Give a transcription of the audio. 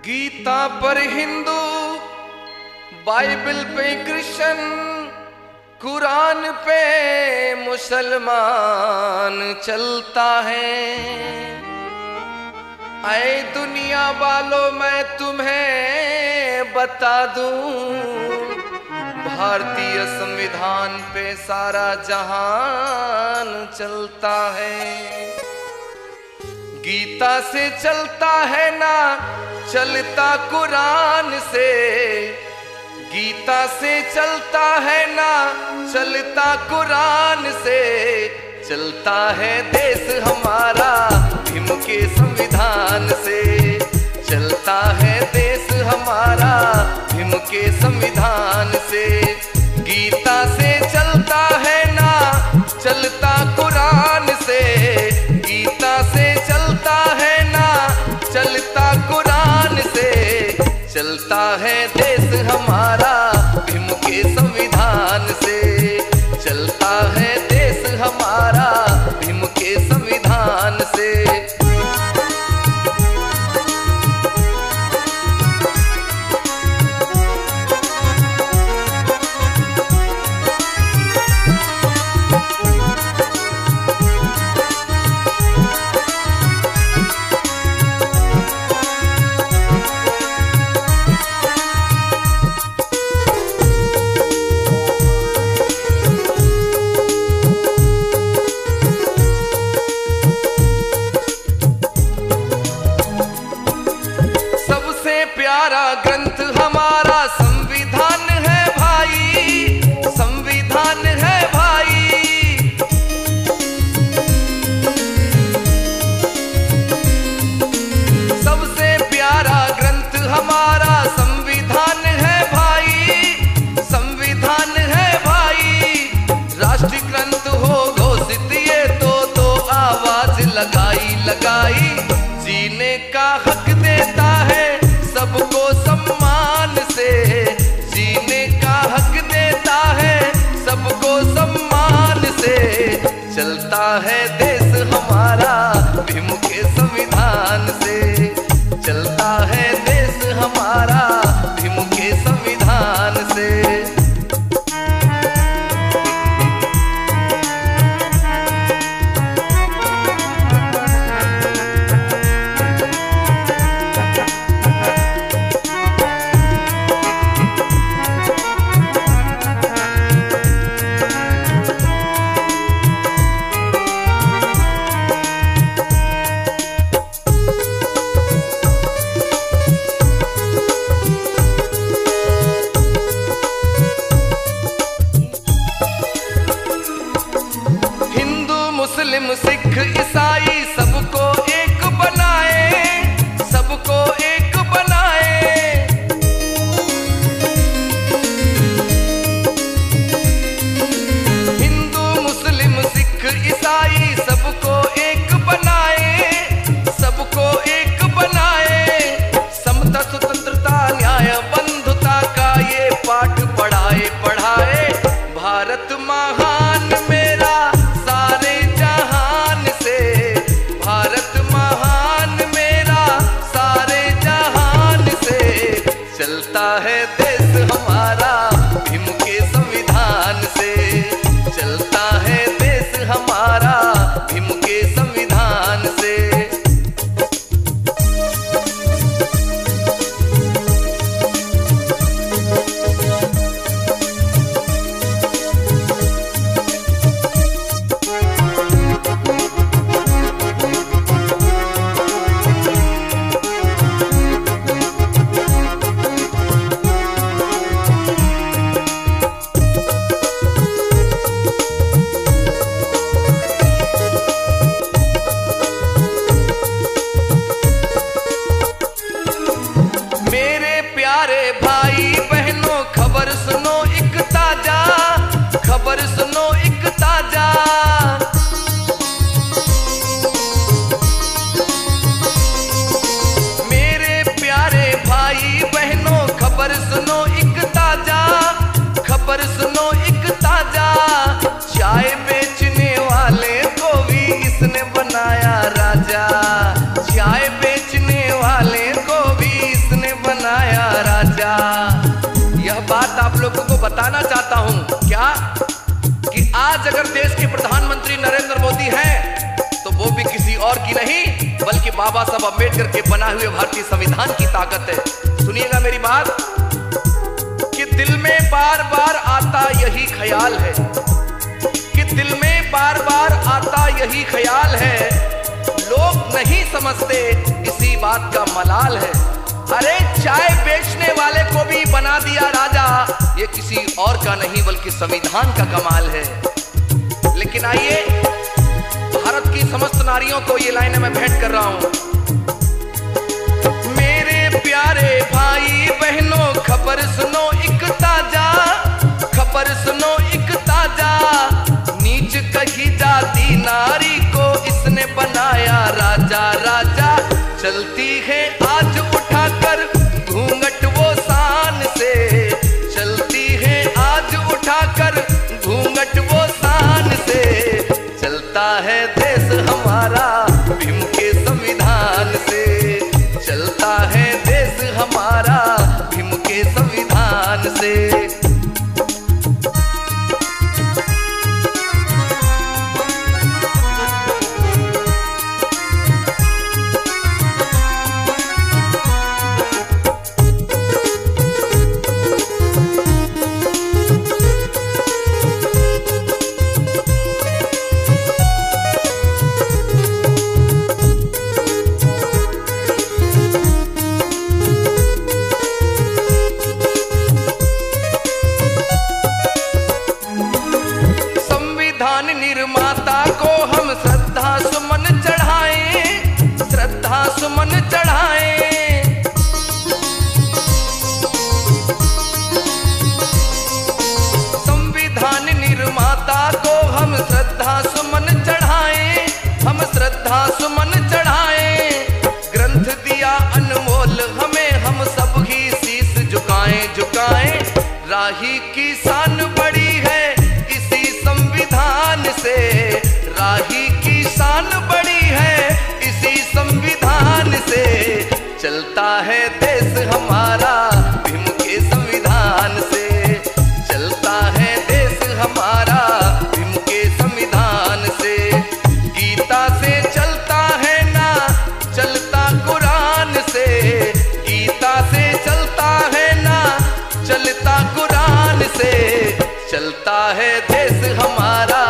गीता पर हिंदू, बाइबल पे क्रिश्चियन, कुरान पे मुसलमान चलता है। आए दुनिया वालों मैं तुम्हें बता दूं, भारतीय संविधान पे सारा जहान चलता है। गीता से चलता है ना चलता कुरान से, गीता से चलता है ना चलता कुरान से, चलता है देश हमारा भीम के संविधान से, चलता है देश हमारा भीम के संविधान से। गीता से चलता है ना चलता कुरान से, गीता से चलता है ना चलता कुरान से, चलता है देश हमारा भीम के संविधान से, चलता है देश हमारा भीम के संविधान से। प्यारा ग्रंथ हमारा संविधान है भाई, संविधान है भाई। सबसे प्यारा ग्रंथ हमारा संविधान है भाई, संविधान है भाई। राष्ट्रीय ग्रंथ हो घोषित ये तो आवाज लगाई लगाई, जीने का हक देता है सबको सम्मान से, जीने का हक देता है सबको सम्मान से, चलता है देश हमारा भीम के संविधान से, चलता है देश हमारा भीम के संविधान से। मुस्लिम सिख ईसाई सबको एक बनाए, सबको एक बनाए। हिंदू मुस्लिम सिख ईसाई सबको एक बनाए, सबको एक बनाए। समता स्वतंत्रता न्याय बंधुता का ये पाठ पढ़ाए पढ़ाए। भारत महान मेरा सारे जहान से, भारत महान मेरा सारे जहान से, चलता है देश हमारा भीम के संविधान से, चलता है देश हमारा भीम के संविधान से। बताना चाहता हूं क्या कि आज अगर देश के प्रधानमंत्री नरेंद्र मोदी हैं तो वो भी किसी और की नहीं बल्कि बाबा साहब अम्बेडकर के बनाए हुए भारतीय संविधान की ताकत है। सुनिएगा मेरी बात कि दिल में बार बार आता यही ख्याल है, कि दिल में बार बार आता यही ख्याल है, लोग नहीं समझते इसी बात का मलाल है। अरे चाय बेचने वाले को भी बना दिया राजा, ये किसी और का नहीं बल्कि संविधान का कमाल है। लेकिन आइए भारत की समस्त नारियों को ये लाइनें मैं भेंट कर रहा हूं। मेरे प्यारे भाई बहनों खबर सुनो एक ताजा, खबर सुनो एक ताजा, नीच कही जाती नारी को इसने बनाया राजा। राजा चलती है आज उठाकर घूंघट वो शान से, चलती है आज उठाकर घूंघट वो शान से, चलता है देश हमारा भीम के संविधान से, चलता है देश हमारा भीम के संविधान से। निर्माता को हम श्रद्धा सुमन चढ़ाएं, श्रद्धा सुमन चढ़ाएं। संविधान निर्माता को हम श्रद्धा सुमन चढ़ाएं, हम श्रद्धा सुमन चढ़ाएं। ग्रंथ दिया अनमोल हमें, हम सब ही शीश झुकाएं झुकाएं। राही की शान बड़ी है इसी संविधान से, राही की शान बड़ी है इसी संविधान से, चलता है देश हमारा भीम के संविधान से, चलता है देश हमारा भीम के संविधान से। गीता से चलता है ना चलता कुरान से, गीता से चलता है ना चलता कुरान से, चलता है देश हमारा